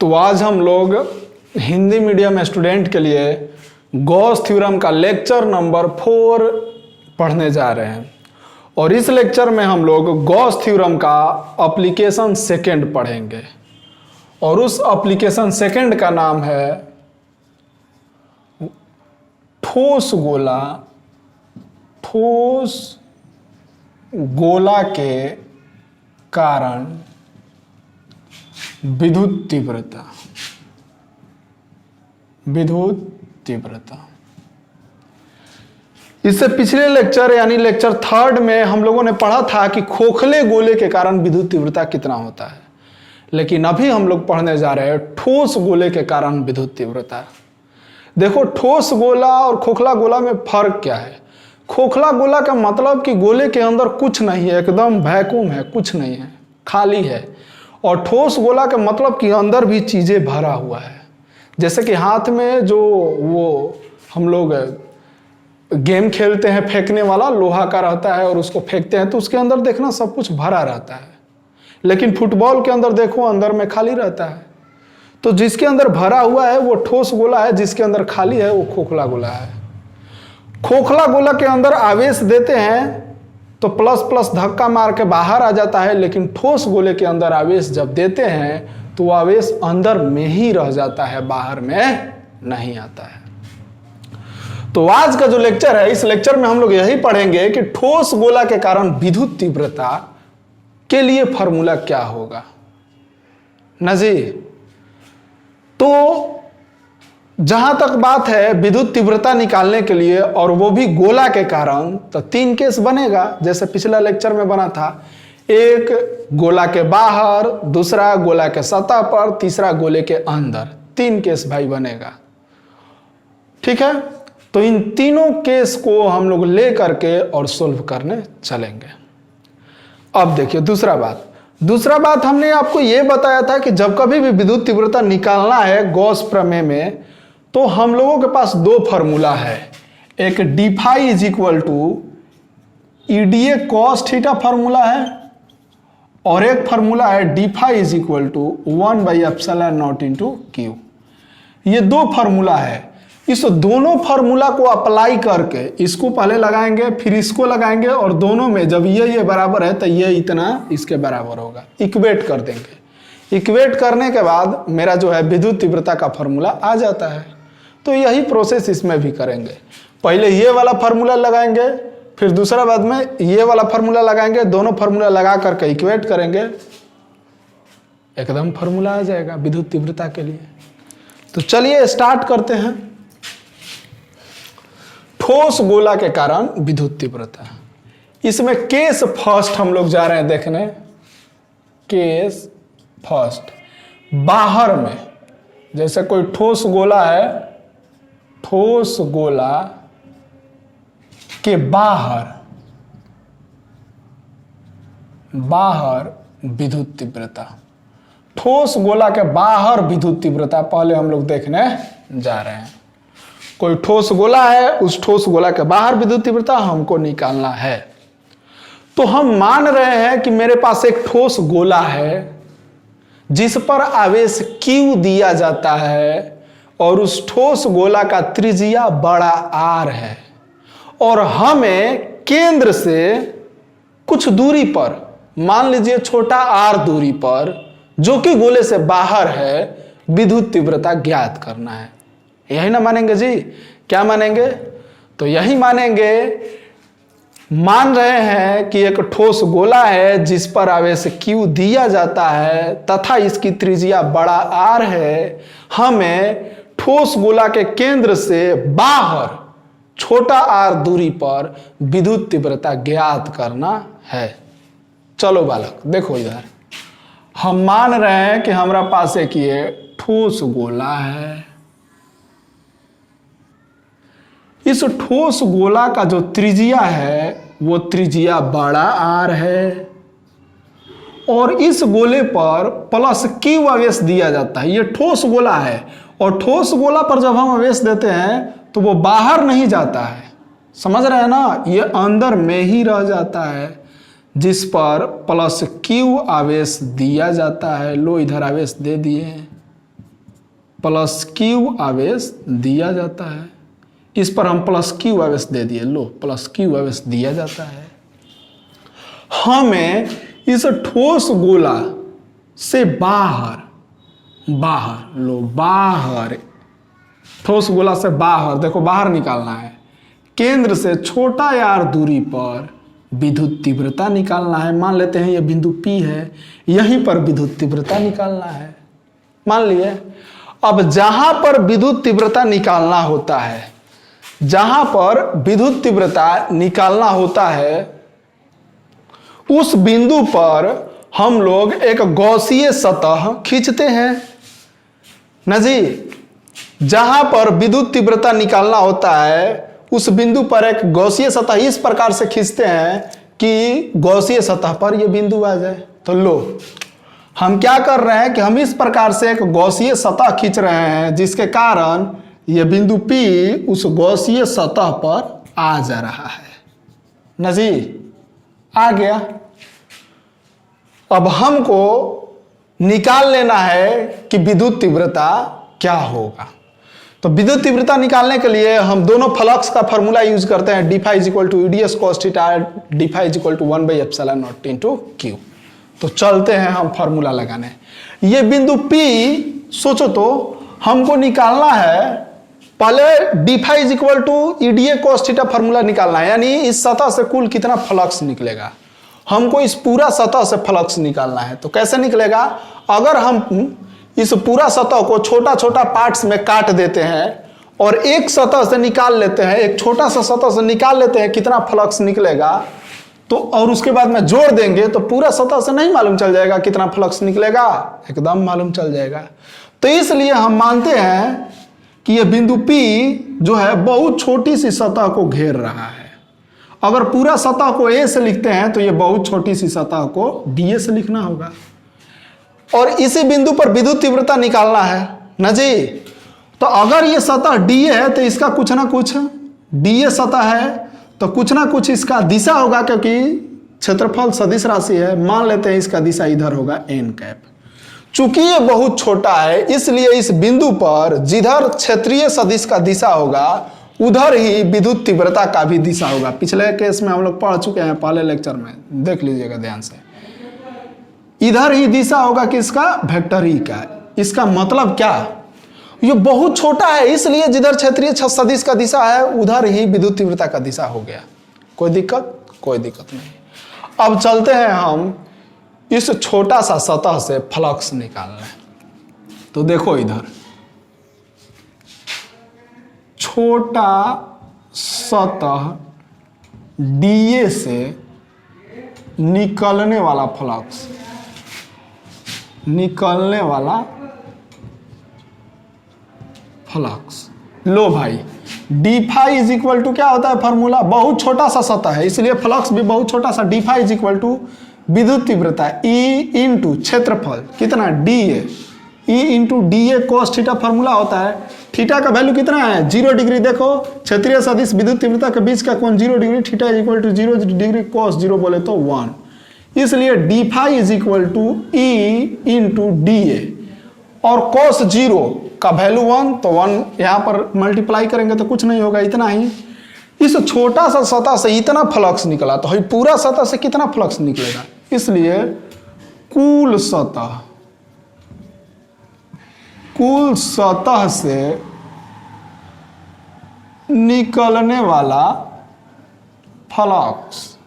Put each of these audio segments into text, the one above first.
तो आज हम लोग हिंदी मीडियम स्टूडेंट के लिए गॉस थ्योरम का लेक्चर नंबर 4 पढ़ने जा रहे हैं और इस लेक्चर में हम लोग गॉस थ्योरम का एप्लीकेशन सेकंड पढ़ेंगे और उस एप्लीकेशन सेकंड का नाम है ठोस गोला के कारण विद्युत तीव्रता। इससे पिछले लेक्चर यानी लेक्चर 3 में हम लोगों ने पढ़ा था कि खोखले गोले के कारण विद्युत तीव्रता कितना होता है, लेकिन अभी हम लोग पढ़ने जा रहे हैं ठोस गोले के कारण विद्युत तीव्रता। देखो, ठोस गोला और खोखला गोला में फर्क क्या है। खोखला गोला का मतलब कि गोले के अंदर कुछ नहीं है, एकदम वैक्यूम है, कुछ नहीं है, खाली है। और ठोस गोला का मतलब कि अंदर भी चीजें भरा हुआ है। जैसे कि हाथ में जो वो हम लोग गेम खेलते हैं, फेंकने वाला लोहा का रहता है और उसको फेंकते हैं तो उसके अंदर देखना सब कुछ भरा रहता है, लेकिन फुटबॉल के अंदर देखो अंदर में खाली रहता है। तो जिसके अंदर भरा हुआ है वो ठोस गोला है, जिसके अंदर खाली है वो खोखला गोला है। खोखला गोला के अंदर आवेश देते हैं तो प्लस प्लस धक्का मार के बाहर आ जाता है, लेकिन ठोस गोले के अंदर आवेश जब देते हैं तो आवेश अंदर में ही रह जाता है, बाहर में नहीं आता है। तो आज का जो लेक्चर है, इस लेक्चर में हम लोग यही पढ़ेंगे कि ठोस गोला के कारण विद्युत तीव्रता के लिए फॉर्मूला क्या होगा ना जी। तो जहां तक बात है विद्युत तीव्रता निकालने के लिए और वो भी गोला के कारण, तो 3 केस बनेगा जैसे पिछला लेक्चर में बना था। एक गोला के बाहर, दूसरा गोला के सतह पर, तीसरा गोले के अंदर। 3 केस भाई बनेगा, ठीक है। तो इन तीनों केस को हम लोग ले करके और सोल्व करने चलेंगे। अब देखिए दूसरा बात हमने आपको यह बताया था कि जब कभी भी विद्युत तीव्रता निकालना है गॉस प्रमेय में, तो हम लोगों के पास 2 फार्मूला है। एक d phi is equal to E d A cos theta formula है और एक फार्मूला है d phi is equal to 1/ε0 into q. ये 2 फार्मूला है। इस दोनों फार्मूला को अप्लाई करके इसको पहले लगाएंगे, फिर इसको लगाएंगे और दोनों में जब ये बराबर है तो ये इतना इसके बराबर होगा, इक्वेट कर देंगे। इक्वेट करने के बाद मेरा जो है विद्युत तीव्रता का फार्मूला आ जाता है। तो यही प्रोसेस इसमें भी करेंगे। पहले ये वाला फार्मूला लगाएंगे, फिर दूसरा बाद में ये वाला फार्मूला लगाएंगे, दोनों फार्मूला लगा करके इक्वेट करेंगे, एकदम फार्मूला आ जाएगा विद्युत तीव्रता के लिए। तो चलिए स्टार्ट करते हैं। ठोस गोला के कारण विद्युत तीव्रता, इसमें केस फर्स्ट हम लोग जा रहे हैं देखने। केस फर्स्ट, बाहर में जैसे कोई ठोस गोला है, ठोस गोला के बाहर विद्युत तीव्रता। ठोस गोला के बाहर विद्युत तीव्रता पहले हम लोग देखने जा रहे हैं। कोई ठोस गोला है, उस ठोस गोला के बाहर विद्युत तीव्रता हमको निकालना है। तो हम मान रहे हैं कि मेरे पास एक ठोस गोला है जिस पर आवेश Q दिया जाता है और उस ठोस गोला का त्रिज्या बड़ा R है और हमें केंद्र से कुछ दूरी पर, मान लीजिए छोटा r दूरी पर, जो कि गोले से बाहर है, विद्युत तीव्रता ज्ञात करना है। यही ना मानेंगे जी? क्या मानेंगे? तो यही मानेंगे। मान रहे हैं कि एक ठोस गोला है जिस पर आवेश Q दिया जाता है तथा इसकी त्रिज्या बड़ा R है। हमें ठोस गोला के केंद्र से बाहर छोटा r दूरी पर विद्युत तीव्रता ज्ञात करना है। चलो बालक देखो, इधर हम मान रहे हैं कि हमारा पास एक ये ठोस गोला है। इस ठोस गोला का जो त्रिज्या है वो त्रिज्या बड़ा R है और इस गोले पर प्लस Q आवेश दिया जाता है। ये ठोस गोला है और ठोस गोला पर जब हम आवेश देते हैं तो वो बाहर नहीं जाता है, समझ रहे हैं ना, ये अंदर में ही रह जाता है, जिस पर प्लस Q आवेश दिया जाता है। लो इधर आवेश दे दिए हैं, प्लस क्यू आवेश दिया जाता है। इस पर हम प्लस क्यू आवेश दे दिए, लो प्लस क्यू आवेश दिया जाता है। हमें इस ठोस गोला से बाहर लो बाहर, ठोस गोला से बाहर, देखो बाहर निकालना है। केंद्र से छोटा यार दूरी पर विद्युत तीव्रता निकालना है। मान लेते हैं ये बिंदु P है, यहीं पर विद्युत तीव्रता निकालना है, मान लिए। अब जहां पर विद्युत तीव्रता निकालना होता है, जहां पर विद्युत तीव्रता निकालना होता है, उस बिंदु पर हम लोग एक गॉसीय सतह खींचते हैं ना जी। जहां पर विद्युत तीव्रता निकालना होता है, उस बिंदु पर एक गॉसीय सतह इस प्रकार से खींचते हैं कि गॉसीय सतह पर यह बिंदु आ जाए। तो लो हम क्या कर रहे हैं कि हम इस प्रकार से एक गॉसीय सतह खींच रहे हैं, जिसके कारण यह बिंदु P उस गॉसीय सतह पर आ जा रहा है ना जी, आ गया। अब हमको निकाल लेना है कि विद्युत तीव्रता क्या होगा। तो विद्युत तीव्रता निकालने के लिए हम दोनों फ्लक्स का फॉर्मूला यूज करते हैं, d phi = EDS cos theta, d phi = 1/ε0 into Q। तो चलते हैं हम फॉर्मूला लगाने। ये बिंदु P सोचो तो हमको निकालना है, पहले d phi = EDA cos theta formula निकालना है, यानी इस सतह से कुल कितना फ्लक्स निकलेगा। हमको इस पूरा सतह से फ्लक्स निकालना है। तो कैसे निकलेगा, अगर हम इस पूरा सतह को छोटा छोटा पार्ट्स में काट देते हैं और एक सतह से निकाल लेते हैं, एक छोटा सा सतह से निकाल लेते हैं कितना फ्लक्स निकलेगा, तो और उसके बाद में जोड़ देंगे तो पूरा सतह से नहीं मालूम चल जाएगा कितना फ्लक्स निकलेगा, एकदम मालूम चल जाएगा। तो इसलिए हम मानते हैं कि यह बिंदु P जो है बहुत छोटी सी सतह को घेर रहा है। अगर पूरा सतह को A से लिखते हैं तो यह बहुत छोटी सी सतह को DA से लिखना होगा, और इसी बिंदु पर विद्युत तीव्रता निकालना है ना जी। तो अगर ये सतह DA है तो इसका कुछ ना कुछ, DA सतह है तो कुछ ना कुछ इसका दिशा होगा, क्योंकि क्षेत्रफल सदिश राशि है। मान लेते हैं इसका दिशा इधर होगा n कैप। चूंकि ये बहुत छोटा है, इसलिए इस बिंदु पर जिधर क्षेत्रीय सदिश का दिशा होगा उधर ही विद्युत तीव्रता का भी दिशा होगा। पिछले केस में हम लोग पढ़ चुके हैं, पहले लेक्चर में, देख लीजिएगा ध्यान से। इधर ही दिशा होगा किसका, वेक्टर ई का। इसका मतलब क्या, ये बहुत छोटा है, इसलिए जिधर क्षेत्रीय सदिश का दिशा है उधर ही विद्युत तीव्रता का दिशा हो गया। कोई दिक्कत, कोई दिक्कत नहीं। अब चलते हैं हम इस छोटा सा सतह से फ्लक्स निकालने। तो देखो इधर छोटा सतह DA से निकलने वाला फ्लक्स, निकलने वाला फ्लक्स, लो भाई d phi = क्या होता है फॉर्मूला, बहुत छोटा सा सतह है इसलिए फ्लक्स भी बहुत छोटा सा। d phi = विद्युत तीव्रता E × क्षेत्रफल कितना DA, E × DA cos theta formula होता है। थीटा का वैल्यू कितना है, 0 डिग्री। देखो क्षेत्रीय सदिश विद्युत तीव्रता के बीच का कोण 0 डिग्री, थीटा = 0 डिग्री, cos 0 बोले तो 1, इसलिए d phi = E × DA, और cos 0 का वैल्यू 1, तो 1 यहाँ पर मल्टीप्लाई करेंगे तो कुछ नहीं होगा, इतना ही। इस छोटा सा सतह से इतना फ्लक्स निकला, तो पूरा सतह से कितना फ्लक्स निकलेगा, इसलिए कुल सतह से निकलने वाला फ्लक्स,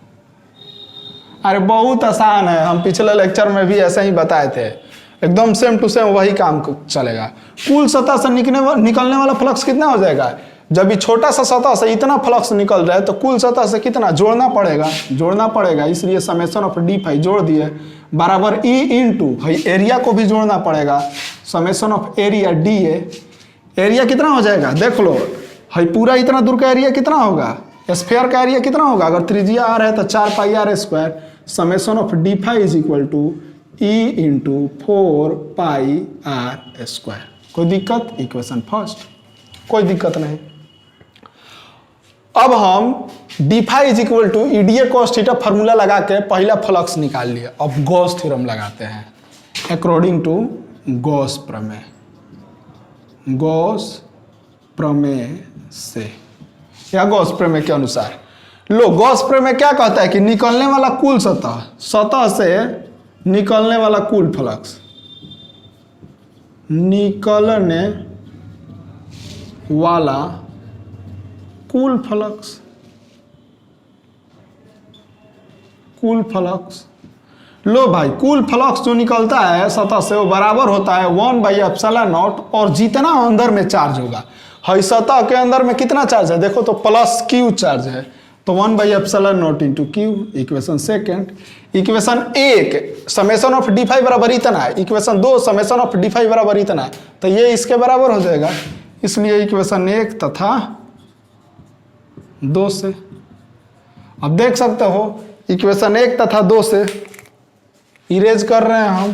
अरे बहुत आसान है, हम पिछले लेक्चर में भी ऐसे ही बताए थे, एकदम सेम टू सेम वही काम चलेगा। कुल सतह से निकलने वाला फ्लक्स कितना हो जाएगा, जब ये छोटा सा सतह से इतना फ्लक्स निकल रहा है तो कुल सतह से कितना जोड़ना पड़ेगा, इसलिए समेशन ऑफ d phi जोड़ दिए बराबर E × भाई एरिया को भी जोड़ना पड़ेगा, summation of area DA। Area कितना हो जाएगा, देख लो भाई पूरा इतना दूर का एरिया कितना होगा, स्फीयर का एरिया कितना होगा, अगर त्रिज्या r है तो 4πr², summation of d phi = E × 4πr²। कोई दिक्कत, इक्वेशन फर्स्ट, कोई दिक्कत नहीं। अब हम d phi = EDA cos theta formula लगा के पहला फ्लक्स निकाल लिया। अब गॉस थ्योरम लगाते हैं अकॉर्डिंग टू गॉस प्रमेय। गॉस प्रमेय से या गॉस प्रमेय के अनुसार। लो, गॉस प्रमेय क्या कहता है कि निकलने वाला कुल सतह, सतह से निकलने वाला कुल फ्लक्स, निकलने वाला कुल फ्लक्स, कुल फ्लक्स। लो भाई, कुल फ्लक्स जो निकलता है सतह से वो बराबर होता है 1/ε0, और जितना अंदर में चार्ज होगा, हई सतह के अंदर में कितना चार्ज है देखो तो प्लस क्यू चार्ज है, तो 1/ε0 into q. Equation second. Equation एक समेशन ऑफ डी फाई बराबर इतना है, इक्वेशन दो समेशन ऑफ डी फाई बराबर इतना है, तो ये इसके बराबर हो जाएगा। इसलिए इक्वेशन एक तथा दो से, अब देख सकते हो इक्वेशन एक तथा दो से इरेज कर रहे हैं हम,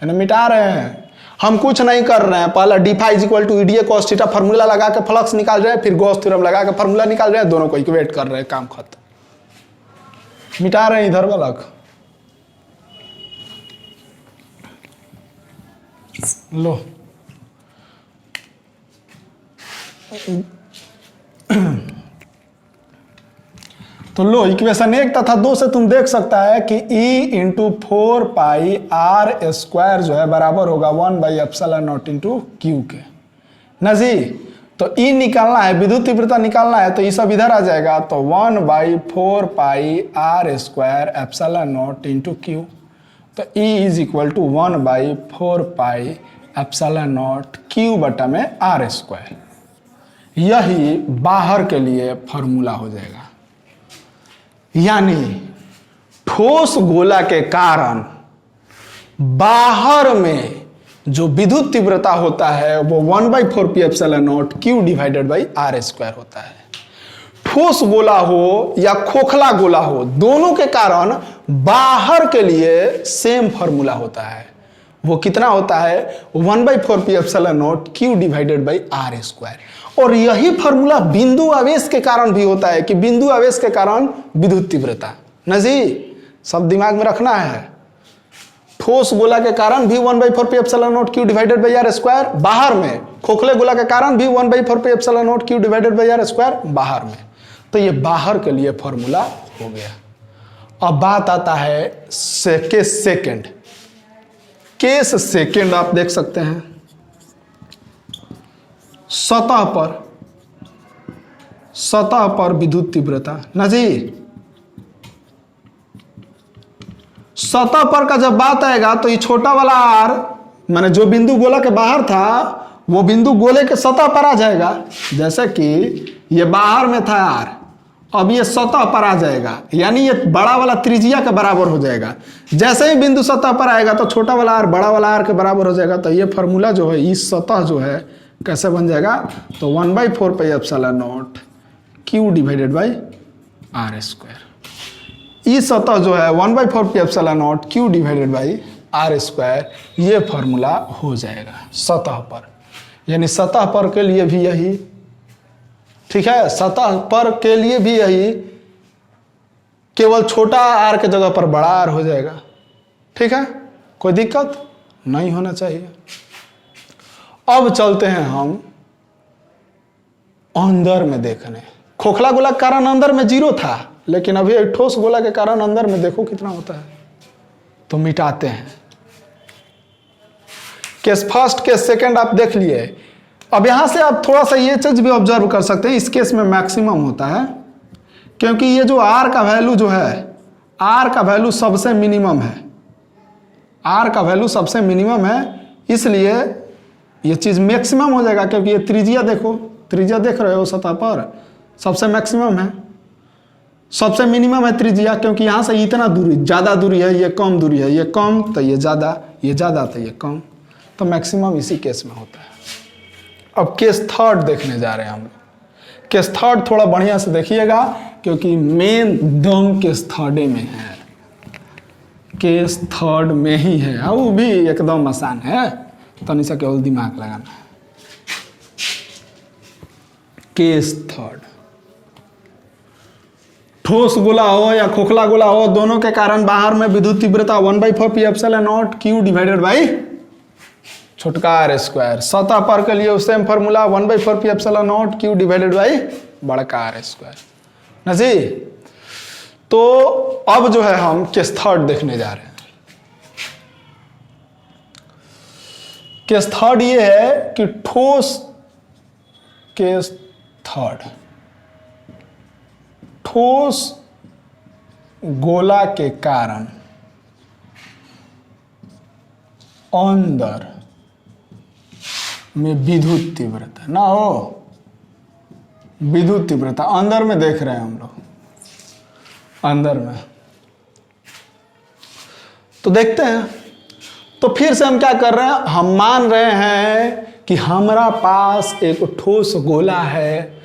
है ना, मिटा रहे हैं। हम कुछ नहीं कर रहे हैं, पहला d phi is equal to E d A cos theta formula लगा के फ्लक्स निकाल रहे हैं, फिर गॉस थ्योरम लगा के फार्मूला निकाल रहे हैं, दोनों को इक्वेट कर रहे हैं, काम खत्म। मिटा रहे हैं इधर वाला। लो तो लो, इक्वेशन एक तथा दो से तुम देख सकता है कि E इंटू 4πr² जो है बराबर होगा 1/ε0 इंटू क्यू के ना जी। तो E निकालना है, विद्युत तीव्रता निकालना है, तो ये सब इधर आ जाएगा, तो 1/4πr² इंटू क्यू। तो E is equal to 1/4πε0 q बटा में r²। यही बाहर के लिए फॉर्मूला हो जाएगा। यानी ठोस गोला के कारण बाहर में जो विद्युत तीव्रता होता है वो 1/4πε0 क्यू डिवाइडेड बाई r² होता है। ठोस गोला हो या खोखला गोला हो, दोनों के कारण बाहर के लिए सेम फॉर्मूला होता है। वो कितना होता है 1/4πε0 क्यू डिवाइडेड बाई r²। और यही फॉर्मूला बिंदु आवेश के कारण भी होता है कि बिंदु आवेश के कारण विद्युत तीव्रता ना जी, सब दिमाग में रखना है। ठोस गोला के कारण भी 1/4πε0 क्यू डिवाइडेड बाई r², बाहर में खोखले गोला के कारण भी 1/4πε0 क्यू डिवाइडेड बाई r² बाहर में। तो ये बाहर के लिए फॉर्मूला हो गया। अब बात आता है केस सेकेंड। केस सेकेंड आप देख सकते हैं, सतह पर विद्युत तीव्रता ना जी। सतह पर का जब बात आएगा तो ये छोटा वाला r माने जो बिंदु गोला के बाहर था वो बिंदु गोले के सतह पर आ जाएगा। जैसे कि ये बाहर में था r, अब ये सतह पर आ जाएगा, यानी ये बड़ा वाला त्रिज्या के बराबर हो जाएगा। जैसे ही बिंदु सतह पर आएगा तो छोटा वाला r बड़ा वाला r के बराबर हो जाएगा। तो ये फॉर्मूला जो है इस सतह जो है कैसे बन जाएगा, तो 1/4πε0 क्यू डिवाइडेड बाई r²। इस सतह जो है 1/4πε0 क्यू डिवाइडेड बाई r², ये फॉर्मूला हो जाएगा सतह पर। यानी सतह पर के लिए भी यही, ठीक है, सतह पर के लिए भी यही, केवल छोटा r के जगह पर बड़ा r हो जाएगा। ठीक है, कोई दिक्कत नहीं होना चाहिए। अब चलते हैं हम अंदर में देखने। खोखला गोला के कारण अंदर में 0 था, लेकिन अभी ठोस गोला के कारण अंदर में देखो कितना होता है। तो मिटाते हैं। केस फर्स्ट केस सेकंड आप देख लिए। अब यहां से आप थोड़ा सा ये चीज भी ऑब्जर्व कर सकते हैं, इस केस में मैक्सिमम होता है क्योंकि ये जो r का वैल्यू जो है, r का वैल्यू सबसे मिनिमम है, r का वैल्यू सबसे मिनिमम है, इसलिए ये चीज मैक्सिमम हो जाएगा। क्योंकि ये त्रिज्या देखो, त्रिज्या देख रहे हो सतह पर सबसे मैक्सिमम है, सबसे मिनिमम है त्रिज्या, क्योंकि यहां से इतना दूरी, ज्यादा दूरी है, ये कम दूरी है, ये कम तो ये ज्यादा, ये ज्यादा तो ये कम, तो मैक्सिमम इसी केस में होता है। अब केस थर्ड देखने जा रहे हैं हम। केस थर्ड थोड़ा बढ़िया से देखिएगा क्योंकि मेन दम केस थर्डे में है, केस थर्ड में ही है, और वो भी एकदम आसान है, तनी सा केवल दिमाग लगाना है। केस थर्ड, ठोस गोला हो या खोखला गोला हो, दोनों के कारण बाहर में विद्युत तीव्रता 1/4πε0 क्यू डिवाइडेड बाई छोटका आर स्क्वायर। सतह पर के लिए same formula 1/4 π epsilon nought q divided by बड़का आर स्क्वायर ना जी। तो अब जो है हम केस थर्ड देखने जा रहे हैं। केस थर्ड ये है कि ठोस, केस थर्ड, ठोस गोला के कारण अंदर में विद्युत तीव्रता ना हो, विद्युत तीव्रता अंदर में देख रहे हैं हम लोग, अंदर में। तो देखते हैं। तो फिर से हम क्या कर रहे हैं, हम मान रहे हैं कि हमारा पास एक ठोस गोला है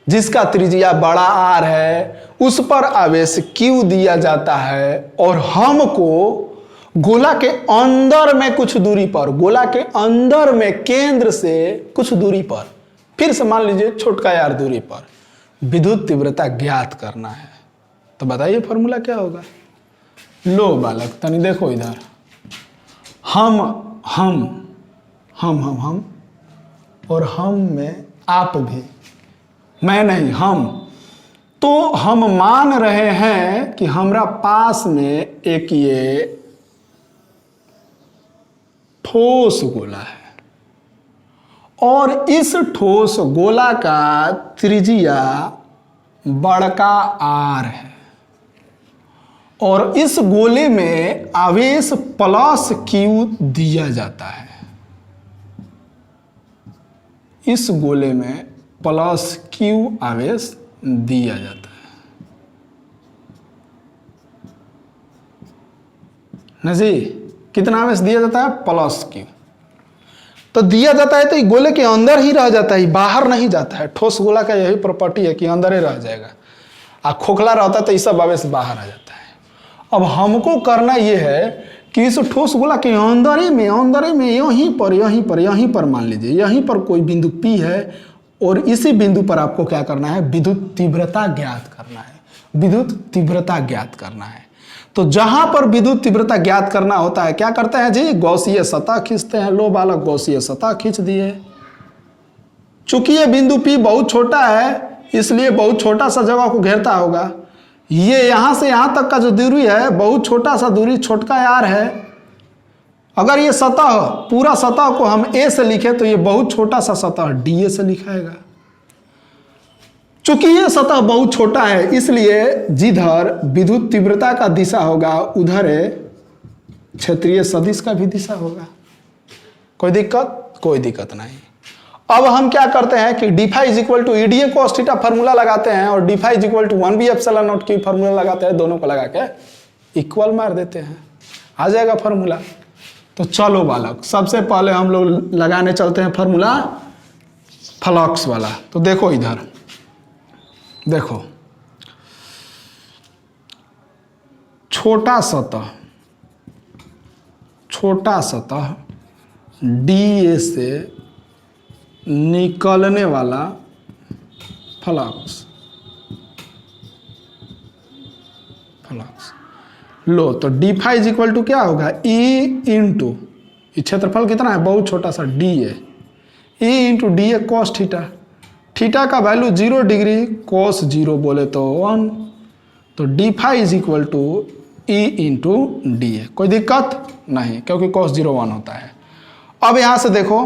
जिसका त्रिज्या बड़ा आर है, उस पर आवेश Q दिया जाता है और हमको गोला के अंदर में कुछ दूरी पर, गोला के अंदर में केंद्र से कुछ दूरी पर, फिर से मान लीजिए छोटका आर दूरी पर विद्युत तीव्रता ज्ञात करना है। तो बताइए फॉर्मूला क्या होगा। लो बालक तनी देखो इधर, हम और हम में आप भी, मैं नहीं हम। तो हम मान रहे हैं कि हमारा पास में एक ये ठोस गोला है और इस ठोस गोला का त्रिज्या बड़का आर है और इस गोले में आवेश प्लस Q दिया जाता है। इस गोले में प्लस Q आवेश दिया जाता है ना जी। कितना आवेश दिया जाता है, प्लस Q। तो दिया जाता है तो ये गोले के अंदर ही रह जाता है, बाहर नहीं जाता है। ठोस गोला का यही प्रॉपर्टी है कि अंदर ही रह जाएगा, और खोखला रहता है तो ये सब आवेश बाहर आ जाता है। अब हमको करना यह है कि इस ठोस गोला के अंदर ही में यहीं पर मान लीजिए यहीं पर कोई बिंदु P है और इसी बिंदु पर आपको क्या करना है, विद्युत तीव्रता ज्ञात करना है, विद्युत तीव्रता ज्ञात करना है। तो जहां पर विद्युत तीव्रता ज्ञात करना होता है क्या करते हैं जी, गौसीय सतह खींचते हैं। लो बालक गौसीय सतह खींच दिए। चूंकि ये बिंदु P बहुत छोटा है इसलिए बहुत छोटा सा जगह को घेरता होगा। ये यहां से यहां तक का जो दूरी है बहुत छोटा सा दूरी, छोटका आर है। अगर ये सतह, पूरा सतह को हम A से लिखे तो ये बहुत छोटा सा सतह DA से लिखाएगा। चूंकि ये सतह बहुत छोटा है इसलिए जिधर विद्युत तीव्रता का दिशा होगा उधर क्षेत्रीय सदिश का भी दिशा होगा। कोई दिक्कत? कोई दिक्कत नहीं। अब हम क्या करते हैं कि d phi is equal to E d A cos theta formula लगाते हैं और d phi is equal to 1b epsilon naught की फॉर्मूला लगाते हैं। दोनों को लगा के इक्वल मार देते हैं, आ जाएगा फॉर्मूला। तो चलो बालक, सबसे पहले हम लोग लगाने चलते हैं फॉर्मूला फ्लक्स वाला। तो देखो इधर, देखो छोटा सतह डी से निकलने वाला फ्लक्स लो, तो d phi is equal to क्या होगा, ई इंटू क्षेत्रफल कितना है, बहुत छोटा सा d A, E into d A cos theta. Theta का वैल्यू 0 डिग्री, कॉस 0 बोले तो 1, तो d phi is equal to E into d A. कोई दिक्कत नहीं क्योंकि कॉस 0 1 होता है। अब यहां से देखो,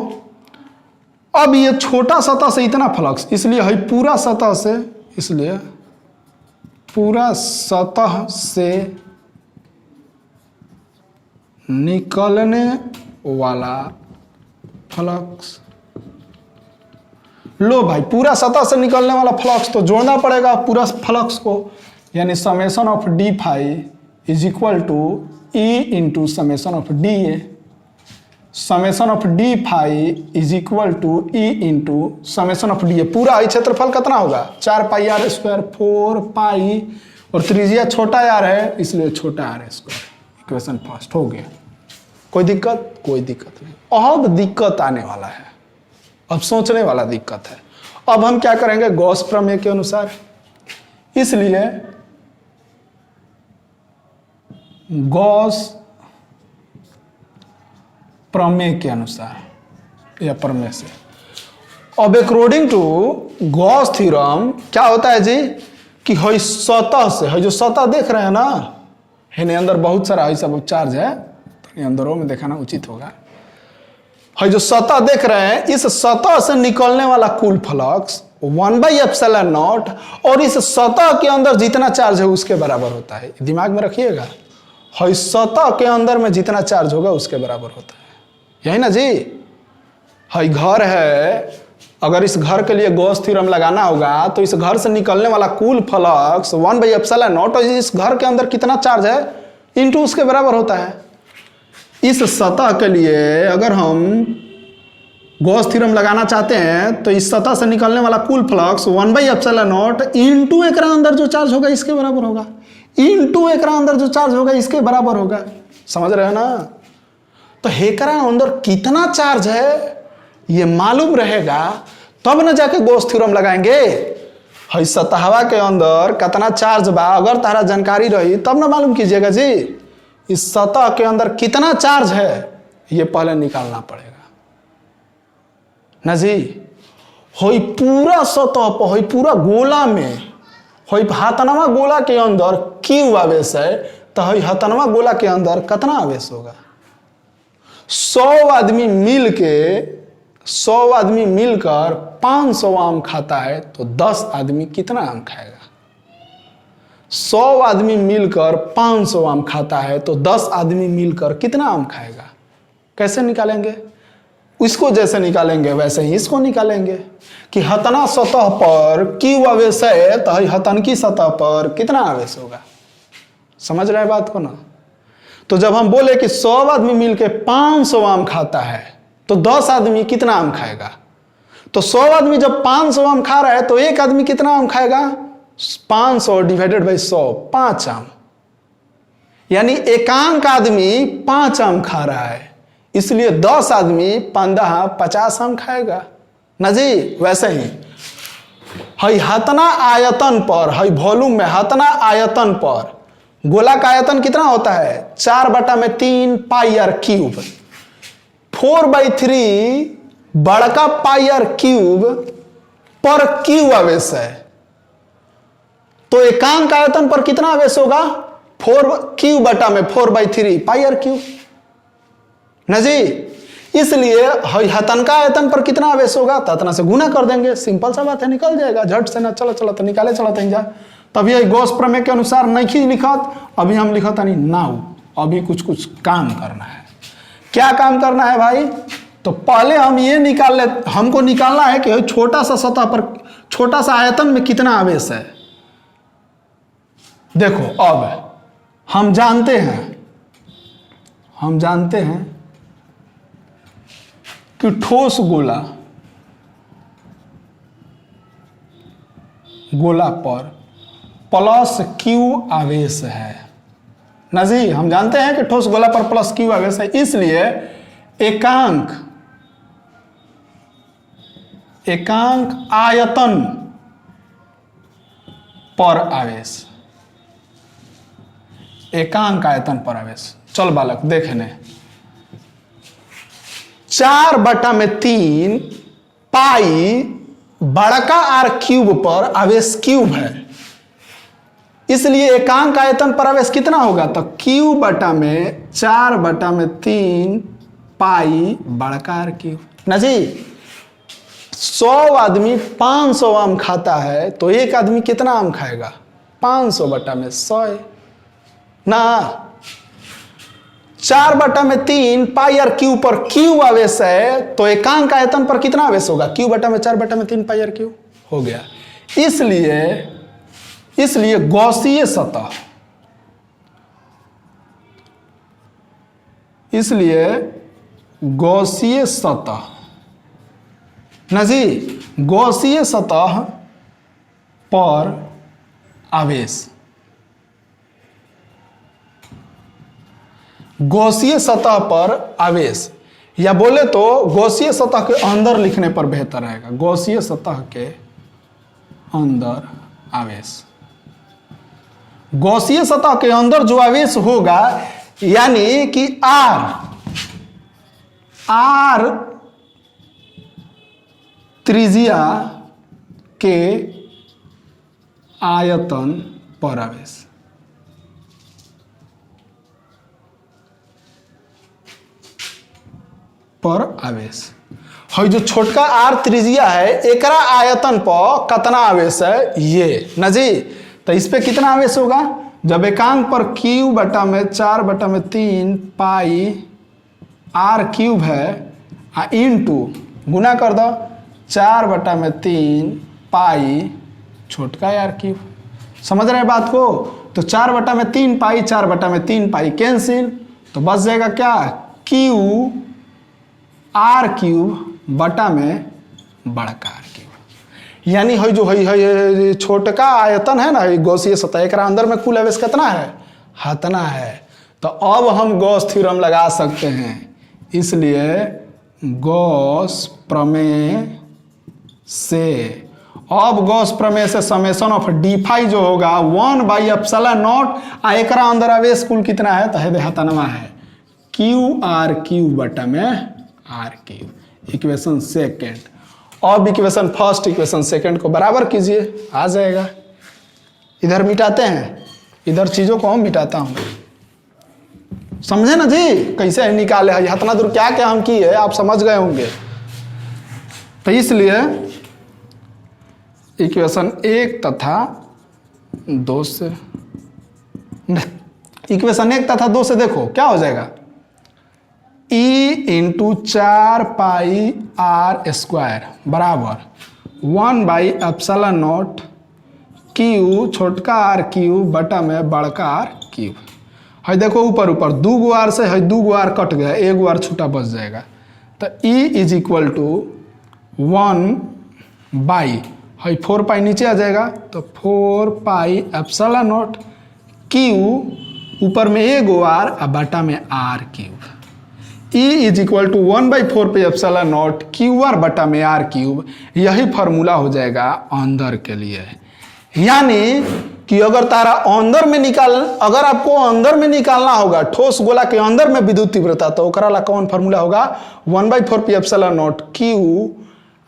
अब ये छोटा सतह से इतना फ्लक्स, इसलिए है पूरा सतह से, इसलिए पूरा सतह से निकलने वाला फ्लक्स। लो भाई, पूरा सतह से निकलने वाला फ्लक्स तो जोड़ना पड़ेगा पूरा फ्लक्स को, यानी summation of d phi is equal to E into summation of d A. Summation of d phi is equal to E into summation of d A. पूरा क्षेत्रफल कितना होगा, 4 पाई आर स्क्वायर, 4 पाई, और त्रिज्या छोटा आर है इसलिए छोटा आर स्क्वायर। इक्वेशन फर्स्ट हो गया। कोई दिक्कत? कोई दिक्कत नहीं। अब दिक्कत आने वाला है, अब सोचने वाला दिक्कत है। अब हम क्या करेंगे, गॉस प्रमेय के अनुसार, इसलिए गॉस प्रमेय के अनुसार या प्रमेय से। अब अकॉर्डिंग टू गॉस थ्योरम क्या होता है जी कि हई सतह से, हई जो सतह देख रहे हैं ना, है अंदर बहुत सारा हई सब चार्ज है, तो अंदरों में दिखाना उचित होगा। हई जो सतह देख रहे हैं, इस सतह से निकलने वाला कुल फ्लक्स 1/ε0 और इस सतह के अंदर जितना चार्ज है उसके बराबर होता है। दिमाग में रखिएगा, हई सतह के अंदर में जितना चार्ज होगा उसके बराबर होता है, यही ना जी। हई घर है, अगर इस घर के लिए गॉस थ्योरम लगाना होगा तो इस घर से निकलने वाला कुल फ्लक्स 1/ε0 और इस घर के अंदर कितना चार्ज है इंटू उसके बराबर होता है। इस सतह के लिए अगर हम गॉस थ्योरम लगाना चाहते हैं तो इस सतह से निकलने वाला कुल फ्लक्स 1/ε0 इंटू एकरा अंदर जो चार्ज होगा इसके बराबर होगा, इंटू एकरा अंदर जो चार्ज होगा इसके बराबर होगा। समझ रहे हैं ना? तो हेकरा अंदर कितना चार्ज है ये मालूम रहेगा तब न जाके गॉस थ्योरम लगाएंगे। हई सतहवा के अंदर कितना चार्ज बा अगर तारा जानकारी रही तब ना मालूम कीजिएगा जी। इस सतह के अंदर कितना चार्ज है ये पहले निकालना पड़ेगा ना जी। हई पूरा सतह पर, हई पूरा गोला में, हई हतनवा गोला के अंदर क्यू आवेश है, तो हई हतनवा गोला के अंदर कितना आवेश होगा? 100 आदमी मिलकर 500 आम खाता है तो 10 आदमी कितना आम खाएगा? 100 आदमी मिलकर 500 आम खाता है तो 10 आदमी मिलकर कितना आम खाएगा? कैसे निकालेंगे? इसको जैसे निकालेंगे वैसे ही इसको निकालेंगे कि हतना सतह पर क्यू आवेश है तो हतन की सतह पर कितना आवेश होगा। समझ रहे बात को ना? तो जब हम बोले कि 100 आदमी मिलकर 500 आम खाता है तो 10 आदमी कितना आम खाएगा? तो 100 आदमी जब 500 आम खा रहा है तो एक आदमी कितना आम खाएगा? 500 डिवाइडेड बाई 100, 5 आम। यानी एकांक आदमी 5 आम खा रहा है, इसलिए 10 आदमी 15 50 आम खाएगा ना जी। वैसे ही हई हतना आयतन पर, हई वॉल्यूम में हतना आयतन पर गोला का आयतन कितना होता है? 4/3 पाई आर क्यूब। 4/3 बड़का पाई आर क्यूब पर क्यू आवेश है, तो एकांक आयतन पर कितना आवेश होगा? 4/3 पाई आर क्यूब ना जी। इसलिए हतन का आयतन पर कितना आवेश होगा? ततना से गुना कर देंगे, सिंपल सा बात है, निकल जाएगा झट से ना। चलो चलो तो निकाले चलो जा। तभी यही गॉस प्रमेय के अनुसार नहीं लिखत, अभी हम लिखत नहीं नाउ। अभी कुछ काम करना है। क्या काम करना है भाई? तो पहले हम ये निकाल ले, हमको निकालना है कि छोटा सा सतह पर, छोटा सा आयतन में कितना आवेश है। देखो अब हम जानते हैं कि ठोस गोला पर प्लस क्यू आवेश है ना जी। हम जानते हैं कि ठोस गोला पर प्लस क्यू आवेश है, इसलिए एकांक आयतन पर आवेश, एकांक आयतन पर आवेश। चल बालक देखने 4/3 पाई बड़का आर क्यूब पर आवेश क्यूब है, इसलिए एकांक आयतन पर आवेश कितना होगा? तो क्यू बटा में 4/3 पाई बड़का आर क्यूब ना जी। 100 आदमी 500 आम खाता है तो एक आदमी कितना आम खाएगा? 500/100 ना। 4/3 पाई आर क्यू पर क्यू आवेश है तो एकांक आयतन पर कितना आवेश होगा? क्यू बटा में 4/3 पाई आर क्यू हो गया। इसलिए गॉसीय सतह ना जी, गॉसीय सतह पर आवेश, गॉसीय सतह पर आवेश, या बोले तो गॉसीय सतह के अंदर लिखने पर बेहतर रहेगा। गॉसीय सतह के अंदर आवेश, गॉसीय सतह के अंदर जो आवेश होगा यानी कि आर आर त्रिज्या के आयतन पर आवेश। पर आवेश है जो छोटका आर त्रिज्या है, एकरा आयतन पर कितना आवेश है ये ना जी। तो इस पे कितना आवेश होगा, जब एकांक पर क्यू बटा में 4/3 पाई आर क्यूब है इंटू गुना कर दो 4/3 पाई छोटका आर क्यूब। समझ रहे हैं बात को। तो 4/3 पाई 4/3 पाई कैंसिल, तो बच जाएगा क्या, क्यू आर क्यूब बटा में बड़का आर क्यूब। यानी है जो है छोटका आयतन है ना गॉसीय सतह, एक अंदर में कुल आवेश कितना है, हतना है। तो अब हम गॉस थ्योरम लगा सकते हैं, इसलिए गॉस प्रमेय से, अब गॉस प्रमेय से समेशन ऑफ डी फाई जो होगा 1/ε0 आ एकरा अंदर आवेश कुल कितना है, तो है हतनवा है क्यू आर क्यूब बटा में आर क्यूब। Equation second. अब इक्वेशन फर्स्ट इक्वेशन सेकेंड को बराबर कीजिए, आ जाएगा। इधर मिटाते हैं, इधर चीजों को हम मिटाता हूं, समझे ना जी कैसे निकाले है, इतना दूर क्या क्या हम किए आप समझ गए होंगे। तो इसलिए इक्वेशन 1 तथा 2 से, इक्वेशन 1 तथा 2 से देखो क्या हो जाएगा, E into 4 pi R square बराबर 1/ε0 क्यू छोटका आर क्यूब बटा में बड़का आर क्यूब। है देखो ऊपर ऊपर 2 गो आर से है 2 गो आर कट गया, 1 गो आर छूटा बच जाएगा। तो ई इज इक्वल टू 1 है 4 पाई नीचे आ जाएगा, तो 4πε0 क्यू ऊपर में 1 गो आर और बटा में r cube. E is equal to 1/4πε0 q r बटा में आर क्यूब। यही फार्मूला हो जाएगा अंदर के लिए। यानी कि अगर तारा अंदर में अगर आपको अंदर में निकालना होगा ठोस गोला के अंदर में विद्युत तीव्रता, तो ओकरा ला कौन फार्मूला होगा, 1/4πε0 क्यू,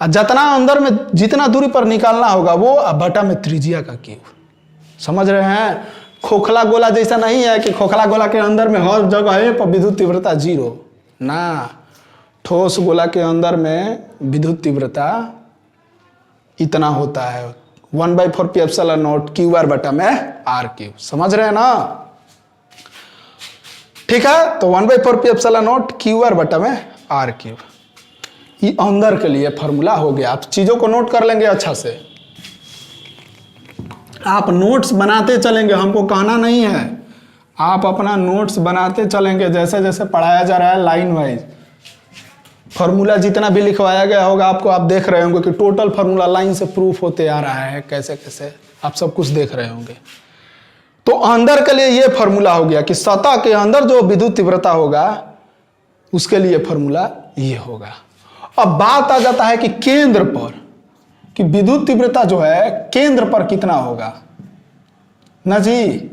जितना अंदर में जितना दूरी पर निकालना होगा वो बटा में त्रिज्या का क्यूब। समझ रहे हैं। खोखला गोला जैसा नहीं है कि खोखला गोला के अंदर में हर जगह है पर विद्युत तीव्रता 0 ना, ठोस गोला के अंदर में विद्युत तीव्रता इतना होता है 1/4πε0 क्यू आर बटा में आर क्यूब। समझ रहे हैं ना, ठीक है। तो 1/4πε0 क्यू आर बटा में आर क्यूब, ये अंदर के लिए फॉर्मूला हो गया। आप चीजों को नोट कर लेंगे अच्छा से, आप नोट्स बनाते चलेंगे, हमको कहना नहीं है, आप अपना नोट्स बनाते चलेंगे जैसे जैसे पढ़ाया जा रहा है लाइन वाइज। फार्मूला जितना भी लिखवाया गया होगा आपको, आप देख रहे होंगे कि टोटल फार्मूला लाइन से प्रूफ होते आ रहा है, कैसे कैसे आप सब कुछ देख रहे होंगे। तो अंदर के लिए ये फार्मूला हो गया कि सतह के अंदर जो विद्युत तीव्रता होगा उसके लिए फार्मूला ये होगा। अब बात आ जाता है कि केंद्र पर, कि विद्युत तीव्रता जो है केंद्र पर कितना होगा ना जी।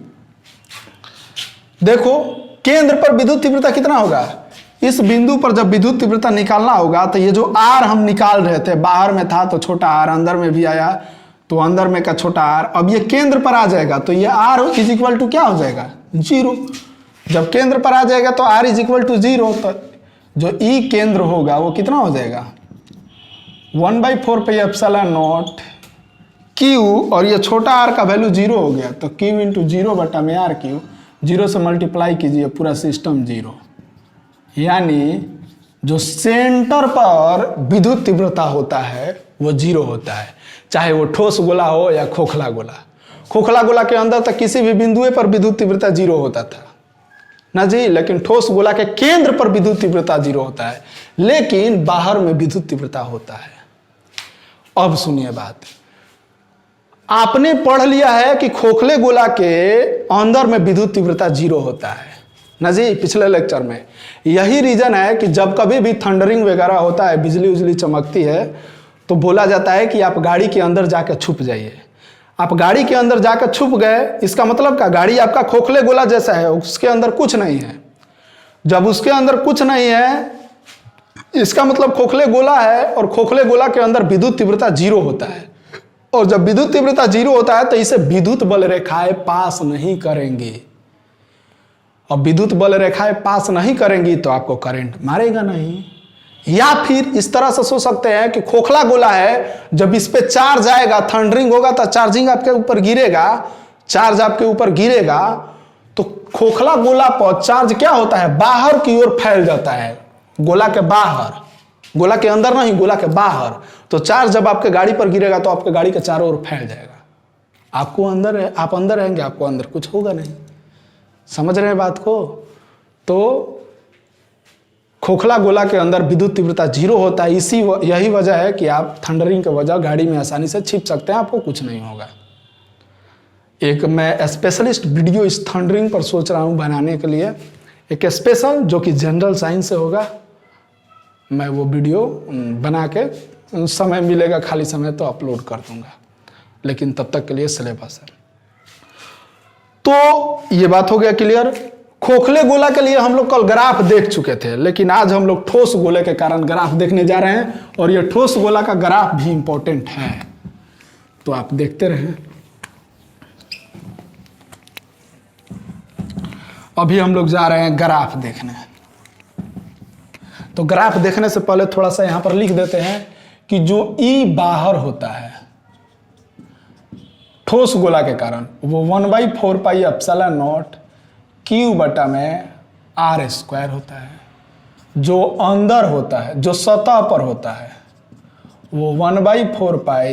देखो केंद्र पर विद्युत तीव्रता कितना होगा, इस बिंदु पर जब विद्युत तीव्रता निकालना होगा तो ये जो आर हम निकाल रहे थे, बाहर में था तो छोटा आर, अंदर में भी आया तो अंदर में का छोटा आर, अब ये केंद्र पर आ जाएगा तो ये आर इज इक्वल टू क्या हो जाएगा, 0। जब केंद्र पर आ जाएगा तो आर इज इक्वल टू 0, तो जो ई केंद्र होगा वो कितना हो जाएगा, 1/4πε0 क्यू, और ये छोटा आर का वैल्यू 0 हो गया, तो क्यू इंटू 0 बटा में आर क्यू, 0 से मल्टीप्लाई कीजिए पूरा सिस्टम 0। यानी जो सेंटर पर विद्युत तीव्रता होता है वो 0 होता है, चाहे वो ठोस गोला हो या खोखला गोला। खोखला गोला के अंदर तक किसी भी बिंदु पर विद्युत तीव्रता 0 होता था ना जी, लेकिन ठोस गोला के केंद्र पर विद्युत तीव्रता 0 होता है, लेकिन बाहर में विद्युत तीव्रता होता है। अब सुनिए बात, आपने पढ़ लिया है कि खोखले गोला के अंदर में विद्युत तीव्रता 0 होता है ना जी, पिछले लेक्चर में। यही रीजन है कि जब कभी भी थंडरिंग वगैरह होता है, बिजली उजली चमकती है, तो बोला जाता है कि आप गाड़ी के अंदर जाकर छुप जाइए। आप गाड़ी के अंदर जाकर छुप गए, इसका मतलब क्या, गाड़ी आपका खोखले गोला जैसा है, उसके अंदर कुछ नहीं है। जब उसके अंदर कुछ नहीं है इसका मतलब खोखले गोला है और खोखले गोला के अंदर विद्युत तीव्रता 0 होता है, और जब विद्युत तीव्रता 0 होता है तो इसे विद्युत बल रेखाएं पास नहीं करेंगी, और विद्युत बल रेखाएं पास नहीं करेंगी तो आपको करंट मारेगा नहीं। या फिर इस तरह से सोच सकते हैं कि खोखला गोला है, जब इस पे चार्ज आएगा, थंडरिंग होगा तो चार्जिंग आपके ऊपर गिरेगा, चार्ज आपके ऊपर गिरेगा, तो खोखला गोला पर चार्ज क्या होता है, बाहर की ओर फैल जाता है, गोला के बाहर, गोला के अंदर नहीं, गोला के बाहर। तो चार्ज जब आपके गाड़ी पर गिरेगा तो आपके गाड़ी के चारों ओर फैल जाएगा, आपको अंदर है, आप अंदर रहेंगे, आपको अंदर कुछ होगा नहीं। समझ रहे हैं बात को? तो खोखला गोला के अंदर विद्युत तीव्रता 0 होता है, यही वजह है कि आप थंडरिंग के वजह गाड़ी में आसानी से छिप सकते हैं, आपको कुछ नहीं होगा। एक मैं स्पेशलिस्ट वीडियो इस थंडरिंग पर सोच रहा हूं बनाने के लिए, एक स्पेशल जो कि जनरल साइंस से होगा। मैं वो वीडियो बना के समय मिलेगा, खाली समय तो अपलोड कर दूंगा, लेकिन तब तक के लिए सिलेबस है। तो ये बात हो गया क्लियर। खोखले गोला के लिए हम लोग कल ग्राफ देख चुके थे, लेकिन आज हम लोग ठोस गोले के कारण ग्राफ देखने जा रहे हैं, और ये ठोस गोला का ग्राफ भी इंपॉर्टेंट है, तो आप देखते रहें। अभी हम लोग जा रहे हैं ग्राफ देखने। तो ग्राफ देखने से पहले थोड़ा सा यहां पर लिख देते हैं कि जो ई बाहर होता है ठोस गोला के कारण, वो 1/4 पाई एप्सिलॉन नॉट क्यू बटा में r² होता है। जो अंदर होता है, जो सतह पर होता है, वो 1/4 पाई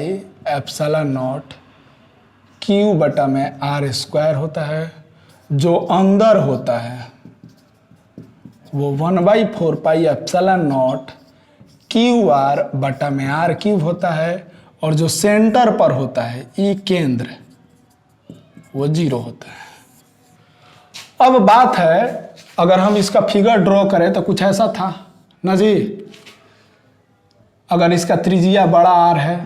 एप्सिलॉन नॉट क्यू बटा में r² होता है। जो अंदर होता है वो 1/4 पाई एप्सिलॉन नॉट QR बटा में r³ होता है, और जो सेंटर पर होता है, ई केंद्र, वो 0 होता है। अब बात है, अगर हम इसका फिगर ड्रॉ करें तो कुछ ऐसा था ना जी। अगर इसका त्रिज्या बड़ा R है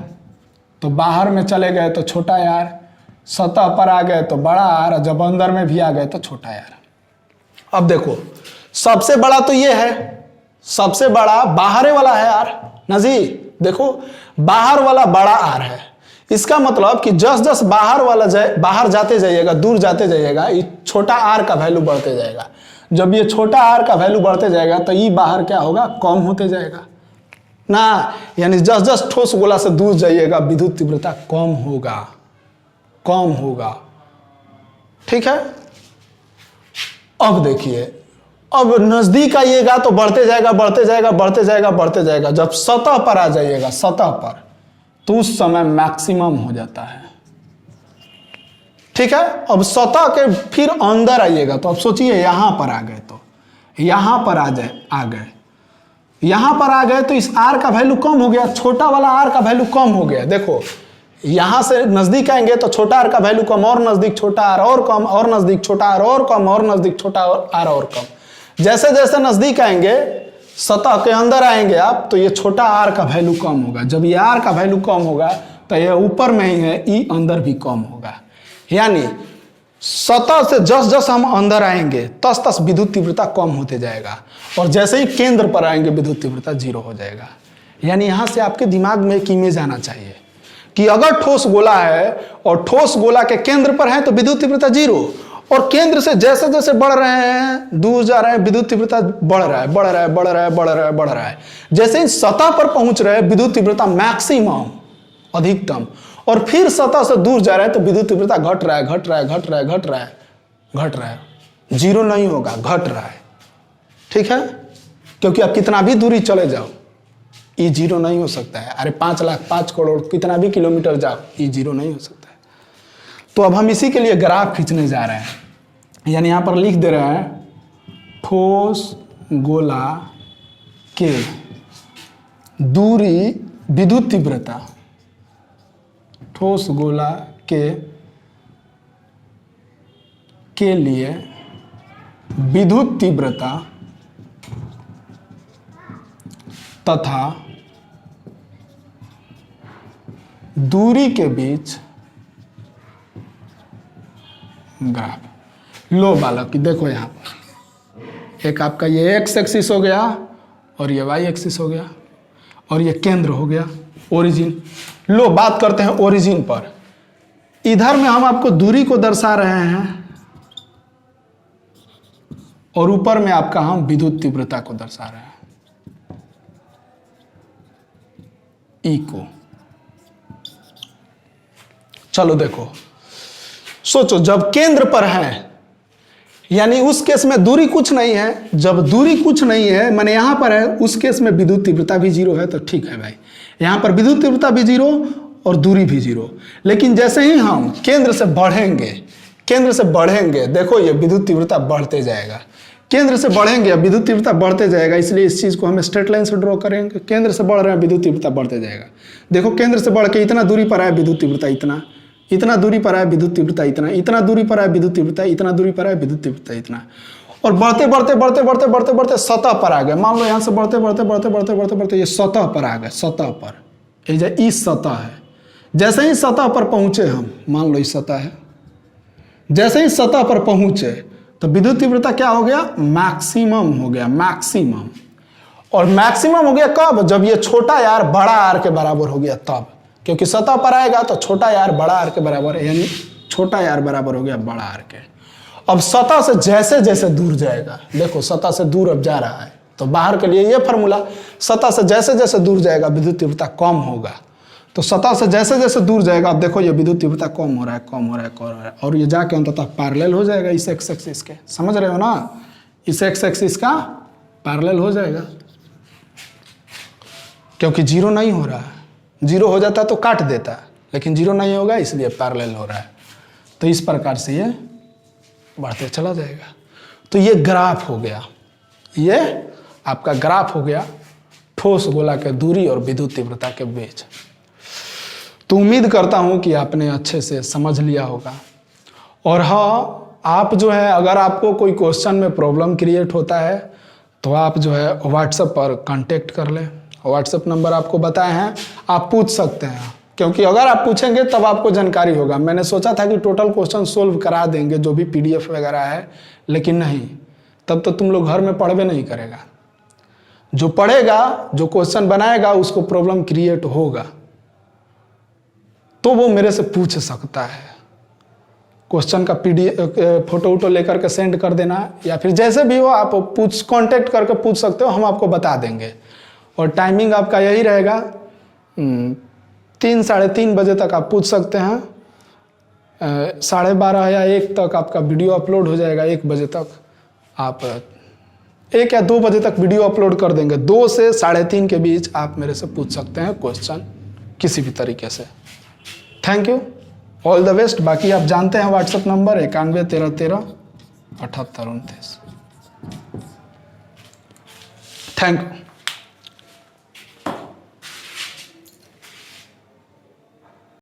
तो बाहर में चले गए तो छोटा R, सतह पर आ गए तो बड़ा R, जब अंदर में भी आ गए तो छोटा R। अब देखो, सबसे बड़ा तो ये है, सबसे बड़ा बाहर वाला है R ना जी। देखो, बाहर वाला बड़ा R है, इसका मतलब कि जस जस बाहर जाते जाइएगा, दूर जाते जाइएगा, ये छोटा R का वैल्यू बढ़ते जाएगा। जब ये छोटा R का वैल्यू बढ़ते जाएगा तो ये बाहर क्या होगा, कम होते जाएगा ना। यानी जस जस ठोस गोला से दूर जाइएगा विद्युत तीव्रता कम होगा, कम होगा। ठीक है। अब देखिए, अब नजदीक आइएगा तो बढ़ते जाएगा, बढ़ते जाएगा, बढ़ते जाएगा, बढ़ते जाएगा। जब सतह पर आ जाइएगा, सतह पर, तो उस समय मैक्सिमम हो जाता है। ठीक है। अब सतह के फिर अंदर आइएगा तो अब सोचिए, यहां पर आ गए तो यहां पर आ गए, यहां पर आ गए तो इस R का वैल्यू कम हो गया, छोटा वाला R का वैल्यू कम हो गया। देखो, यहां से नजदीक आएंगे तो छोटा R का वैल्यू कम, और नजदीक छोटा R और कम, और नजदीक छोटा R और कम, और नजदीक छोटा R और कम। जैसे जैसे नजदीक आएंगे, सतह के अंदर आएंगे आप, तो ये छोटा R का वैल्यू कम होगा। जब ये R का वैल्यू कम होगा तो ये ऊपर में ही है, ई अंदर भी कम होगा। यानी सतह से जस जस हम अंदर आएंगे तस तस विद्युत तीव्रता कम होते जाएगा, और जैसे ही केंद्र पर आएंगे विद्युत तीव्रता 0 हो जाएगा। यानी यहां से आपके दिमाग में एक इमेज आना चाहिए कि अगर ठोस गोला है और ठोस गोला के केंद्र पर है तो विद्युत तीव्रता 0, और केंद्र से जैसे जैसे बढ़ रहे हैं, दूर जा रहे हैं, विद्युत तीव्रता बढ़ रहा है, बढ़ रहा है, बढ़ रहा है, बढ़ रहा है, बढ़ रहा है। जैसे ही सतह पर पहुंच रहे हैं विद्युत तीव्रता मैक्सिमम, अधिकतम, और फिर सतह से दूर जा रहा है तो विद्युत तीव्रता घट रहा है, घट रहा है, घट रहा है, घट रहा है, घट रहा है। 0 नहीं होगा, घट रहा है। ठीक है। क्योंकि आप कितना भी दूरी चले जाओ, ये 0 नहीं हो सकता है। अरे 5 लाख, 5 करोड़, कितना भी किलोमीटर जाओ, ये 0 नहीं हो सकता है। तो अब हम इसी के लिए ग्राफ खींचने जा रहे हैं। यानी यहां पर लिख दे रहे हैं, ठोस गोला के दूरी विद्युत तीव्रता, ठोस गोला के लिए विद्युत तीव्रता तथा दूरी के बीच ग्राफ। लो बालक, देखो यहां पर एक आपका ये एक्स एक्सिस हो गया और ये वाई एक्सिस हो गया, और ये केंद्र हो गया, ओरिजिन। लो बात करते हैं ओरिजिन पर। इधर में हम आपको दूरी को दर्शा रहे हैं और ऊपर में आपका हम विद्युत तीव्रता को दर्शा रहे हैं, ई को। चलो देखो, सोचो जब केंद्र पर है, यानी उस केस में दूरी कुछ नहीं है। जब दूरी कुछ नहीं है माने यहां पर है, उस केस में विद्युत तीव्रता भी जीरो है, तो ठीक है भाई। यहां पर विद्युत तीव्रता भी जीरो और दूरी भी जीरो। लेकिन जैसे ही हम केंद्र से बढ़ेंगे, देखो ये विद्युत तीव्रता बढ़ते जाएगा। केंद्र से बढ़ेंगे, विद्युत तीव्रता बढ़ते जाएगा, इसलिए इस चीज को हम स्ट्रेट लाइन से ड्रॉ करेंगे। केंद्र से बढ़ रहे हैं, विद्युत तीव्रता बढ़ते जाएगा। देखो केंद्र से बढ़ के इतना दूरी पर आया, विद्युत तीव्रता इतना दूरी पर आया, विद्युत तीव्रता इतना दूरी पर आया, विद्युत तीव्रता इतना दूरी पर आया, विद्युत तीव्रता इतना। और बढ़ते सतह पर आ गए। मान लो यहां से बढ़ते ये सतह पर आ गए। सतह पर ये इस सतह है। जैसे ही सतह पर पहुंचे हम, मान लो इस सतह है, जैसे ही सतह पर पहुंचे तो विद्युत तीव्रता क्या हो गया? मैक्सिमम हो गया, मैक्सिमम। और मैक्सिमम हो गया कब? जब ये छोटा यार बड़ा आर के बराबर हो गया तब। क्योंकि सतह पर आएगा तो छोटा यार बड़ा आर के बराबर है, यानी छोटा यार बराबर हो गया बड़ा आर के। अब सतह से जैसे जैसे दूर जाएगा, देखो सतह से दूर अब जा रहा है, तो बाहर के लिए ये फॉर्मूला, सतह से जैसे जैसे दूर जाएगा विद्युत तीव्रता कम होगा। तो सतह से जैसे जैसे दूर जाएगा, अब देखो ये विद्युत तीव्रता कम हो रहा है, और ये जाके अंततः पैरेलल हो जाएगा इस एक्स एक्सिस के। समझ रहे हो ना? इस एक्स एक्सिस का पैरेलल हो जाएगा, क्योंकि जीरो नहीं हो रहा है। जीरो हो जाता तो काट देता, लेकिन जीरो नहीं होगा इसलिए पैरेलल हो रहा है। तो इस प्रकार से ये बढ़ते चला जाएगा। तो ये ग्राफ हो गया, ये आपका ग्राफ हो गया ठोस गोला के दूरी और विद्युत तीव्रता के बीच। तो उम्मीद करता हूं कि आपने अच्छे से समझ लिया होगा। और हाँ, आप जो है अगर आपको कोई क्वेश्चन में प्रॉब्लम क्रिएट होता है तो आप जो है व्हाट्सएप पर कांटेक्ट कर लें। व्हाट्सएप नंबर आपको बताए हैं, आप पूछ सकते हैं। क्योंकि अगर आप पूछेंगे तब आपको जानकारी होगा। मैंने सोचा था कि टोटल क्वेश्चन सोल्व करा देंगे जो भी पीडीएफ वगैरह है, लेकिन नहीं, तब तो तुम लोग घर में पढ़वे नहीं करेगा। जो पढ़ेगा, जो क्वेश्चन बनाएगा, उसको प्रॉब्लम क्रिएट होगा तो वो मेरे से पूछ सकता है। क्वेश्चन का पीडीएफ फोटो वोटो लेकर के सेंड कर देना, या फिर जैसे भी हो आप कांटेक्ट करके पूछ सकते हो, हम आपको बता देंगे। और टाइमिंग आपका यही रहेगा, 3 साढ़े 3 बजे तक आप पूछ सकते हैं। 12:30 या 1 तक आपका वीडियो अपलोड हो जाएगा। 1 बजे तक आप 1 या 2 बजे तक वीडियो अपलोड कर देंगे। 2 से 3:30 के बीच आप मेरे से पूछ सकते हैं क्वेश्चन किसी भी तरीके से। Thank you, all the best. बाकी आप जानते हैं व्हाट्सएप नंबर 91 13 13 78 29। Thank you.